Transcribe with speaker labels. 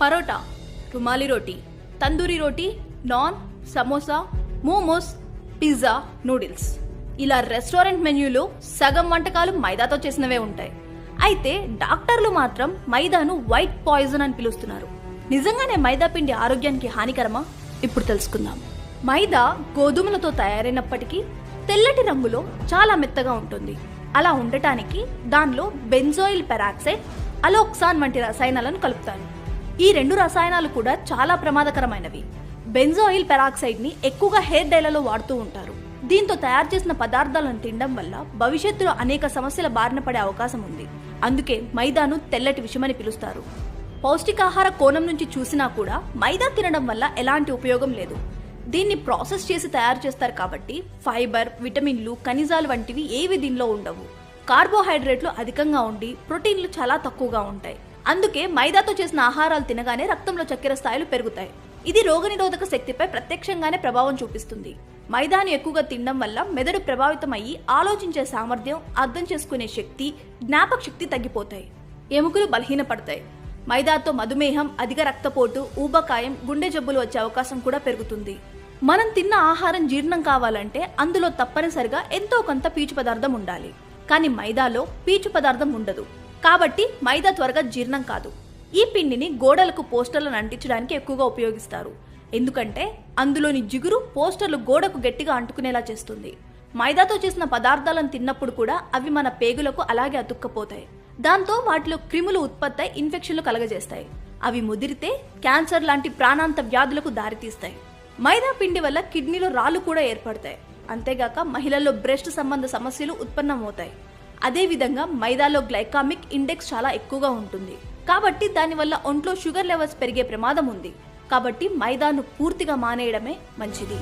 Speaker 1: Parotta, rumali roti, tandoori roti, naan, samosa, momos, pizza, noodles ఇలా restaurant మెన్యూలో సగం వంటకాలు మైదాతో చేసినవే ఉంటాయి. అయితే డాక్టర్లు మాత్రం మైదాను వైట్ పాయిజన్ అని పిలుస్తున్నారు. నిజంగానే మైదా పిండి ఆరోగ్యానికి హానికరమా? ఇప్పుడు తెలుసుకుందాం. మైదా గోధుమలతో తయారైనప్పటికీ తెల్లటి రంగులో చాలా మెత్తగా ఉంటుంది. అలా ఉండటానికి దానిలో బెంజోయిల్ పెరాక్సైడ్, అలోక్సాన్ వంటి రసాయనాలను కలుపుతారు. ఈ రెండు రసాయనాలు కూడా చాలా ప్రమాదకరమైనవి. బెంజోయిల్ పెరాక్సైడ్ ని ఎక్కువగా హెయిర్ డైలలో వాడుతూ ఉంటారు. దీంతో తయారు చేసిన పదార్థాలను తినడం వల్ల భవిష్యత్తులో అనేక సమస్యల బారిన పడే అవకాశం ఉంది. అందుకే మైదాను తెల్లటి విషమని పిలుస్తారు. పౌష్టికాహార కోణం నుంచి చూసినా కూడా మైదా తినడం వల్ల ఎలాంటి ఉపయోగం లేదు. దీన్ని ప్రాసెస్ చేసి తయారు చేస్తారు కాబట్టి ఫైబర్, విటమిన్లు, ఖనిజాలు వంటివి ఏవి దీనిలో ఉండవు. కార్బోహైడ్రేట్లు అధికంగా ఉండి ప్రోటీన్లు చాలా తక్కువగా ఉంటాయి. అందుకే మైదాతో చేసిన ఆహారాలు తినగానే రక్తంలో చక్కెర స్థాయిలు పెరుగుతాయి. ఇది రోగనిరోధక శక్తిపై ప్రత్యక్షంగానే ప్రభావం చూపిస్తుంది. మైదాను ఎక్కువగా తినడం వల్ల మెదడు ప్రభావితం అయ్యి ఆలోచించే సామర్థ్యం, అర్థం చేసుకునే శక్తి, జ్ఞాపక శక్తి తగ్గిపోతాయి. ఎముకలు బలహీనపడతాయి. మైదాతో మధుమేహం, అధిక రక్తపోటు, ఊబకాయం, గుండె జబ్బులు వచ్చే అవకాశం కూడా పెరుగుతుంది. మనం తిన్న ఆహారం జీర్ణం కావాలంటే అందులో తప్పనిసరిగా ఎంతో కొంత పీచు పదార్థం ఉండాలి. కానీ మైదాలో పీచు పదార్థం ఉండదు. కాబట్టి మైదా త్వరగా జీర్ణం కాదు. ఈ పిండిని గోడలకు పోస్టర్లను అంటించడానికి ఎక్కువగా ఉపయోగిస్తారు. ఎందుకంటే అందులోని జిగురు పోస్టర్లు గోడకు గట్టిగా అంటుకునేలా చేస్తుంది. మైదాతో చేసిన పదార్థాలను తిన్నప్పుడు కూడా అవి మన పేగులకు అలాగే అతుక్కపోతాయి. దాంతో వాటిలో క్రిములు ఉత్పత్తి అయి ఇన్ఫెక్షన్లు కలగజేస్తాయి. అవి ముదిరితే క్యాన్సర్ లాంటి ప్రాణాంత వ్యాధులకు దారితీస్తాయి. మైదా పిండి వల్ల కిడ్నీలో రాళ్లు కూడా ఏర్పడతాయి. అంతేగాక మహిళల్లో బ్రెస్ట్ సంబంధ సమస్యలు ఉత్పన్నమవుతాయి. అదేవిధంగా మైదాలో గ్లైకామిక్ ఇండెక్స్ చాలా ఎక్కువగా ఉంటుంది. కాబట్టి దానివల్ల ఒంట్లో షుగర్ లెవెల్స్ పెరిగే ప్రమాదం ఉంది. కాబట్టి మైదాను పూర్తిగా మానేయడమే మంచిది.